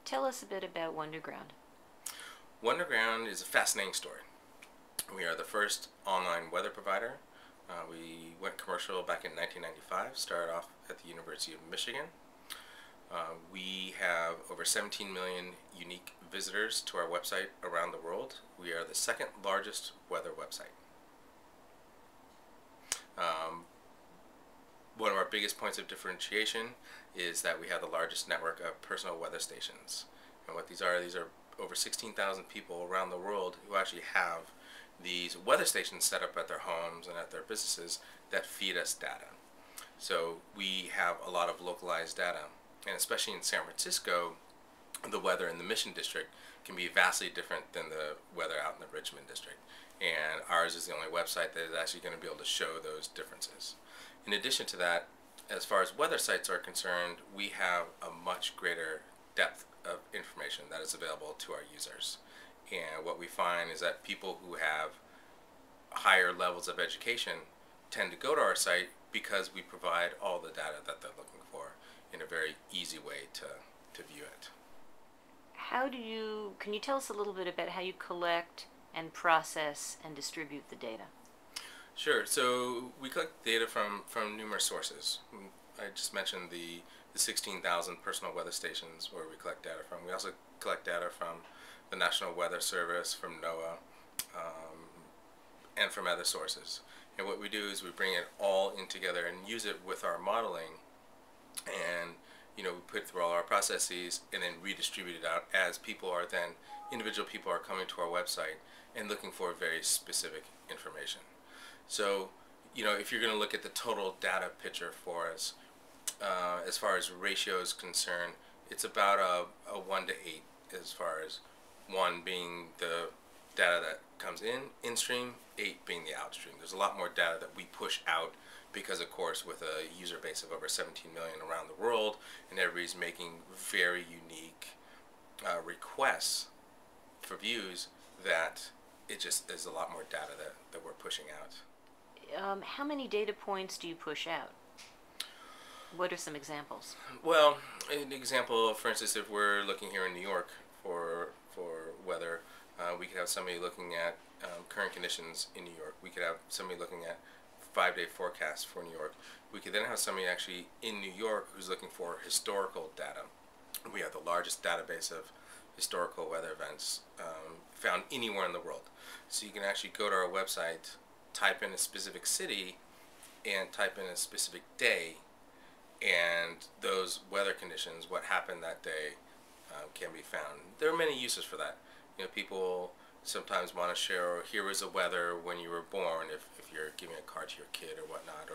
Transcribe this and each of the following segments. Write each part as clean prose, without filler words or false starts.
Tell us a bit about Wunderground. Wunderground is a fascinating story. We are the first online weather provider. We went commercial back in 1995, started off at the University of Michigan. We have over 17 million unique visitors to our website around the world. We are the second largest weather website. One of our biggest points of differentiation is that we have the largest network of personal weather stations. And what these are over 16,000 people around the world who actually have these weather stations set up at their homes and at their businesses that feed us data. So we have a lot of localized data, and especially in San Francisco, the weather in the Mission District can be vastly different than the weather out in the Richmond District. And ours is the only website that is actually going to be able to show those differences. In addition to that, as far as weather sites are concerned, we have a much greater depth of information that is available to our users. And what we find is that people who have higher levels of education tend to go to our site because we provide all the data that they're looking for in a very easy way to view it. Can you tell us a little bit about how you collect and process and distribute the data? Sure. So we collect data from numerous sources. I just mentioned the 16,000 personal weather stations where we collect data from. We also collect data from the National Weather Service, from NOAA, and from other sources. And what we do is we bring it all in together and use it with our modeling, and we put it through all our processes and then redistribute it out as individual people are coming to our website and looking for very specific information. So, if you're going to look at the total data picture for us, as far as ratio is concerned, it's about a 1 to 8, as far as 1 being the data that comes in-stream, 8 being the outstream. There's a lot more data that we push out because, of course, with a user base of over 17 million around the world, and everybody's making very unique requests for views, that it just is a lot more data that we're pushing out. How many data points do you push out? What are some examples? Well, an example, for instance, if we're looking here in New York for weather, we could have somebody looking at current conditions in New York. We could have somebody looking at 5-day forecasts for New York. We could then have somebody actually in New York who's looking for historical data. We have the largest database of historical weather events found anywhere in the world. So you can actually go to our website, type in a specific city, and type in a specific day, and those weather conditions, what happened that day, can be found. There are many uses for that. People sometimes want to share, here was the weather when you were born, if you're giving a card to your kid or whatnot,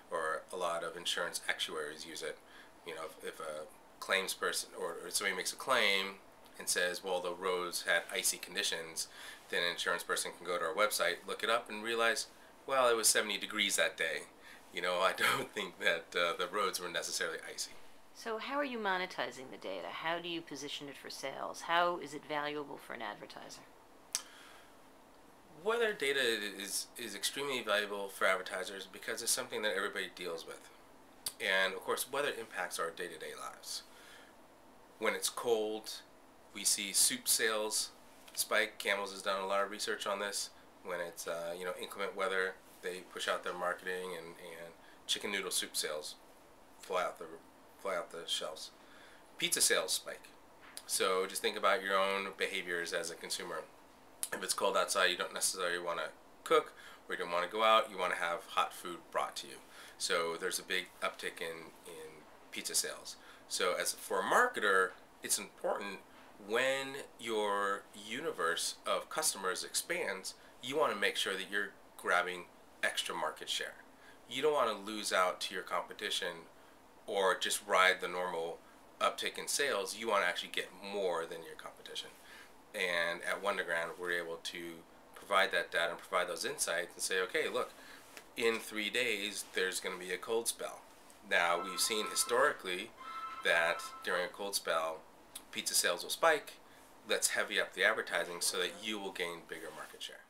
or a lot of insurance actuaries use it. If a claims person or somebody makes a claim and says, well, the roads had icy conditions, then an insurance person can go to our website, look it up, and realize, well, it was 70 degrees that day. I don't think that the roads were necessarily icy. So how are you monetizing the data? How do you position it for sales? How is it valuable for an advertiser? Weather data is extremely valuable for advertisers because it's something that everybody deals with. And of course, weather impacts our day-to-day lives. When it's cold, we see soup sales spike. Campbell's has done a lot of research on this. When it's inclement weather, they push out their marketing, and chicken noodle soup sales fly out the shelves. Pizza sales spike. So just think about your own behaviors as a consumer. If it's cold outside, you don't necessarily want to cook, or you don't want to go out, you want to have hot food brought to you. So there's a big uptick in pizza sales. So as for a marketer, it's important when your universe of customers expands, you want to make sure that you're grabbing extra market share. You don't want to lose out to your competition or just ride the normal uptick in sales. You want to actually get more than your competition. And at Wunderground, we're able to provide that data and provide those insights and say, okay, look, in 3 days, there's going to be a cold spell. Now, we've seen historically that during a cold spell, pizza sales will spike. Let's heavy up the advertising so that you will gain bigger market share.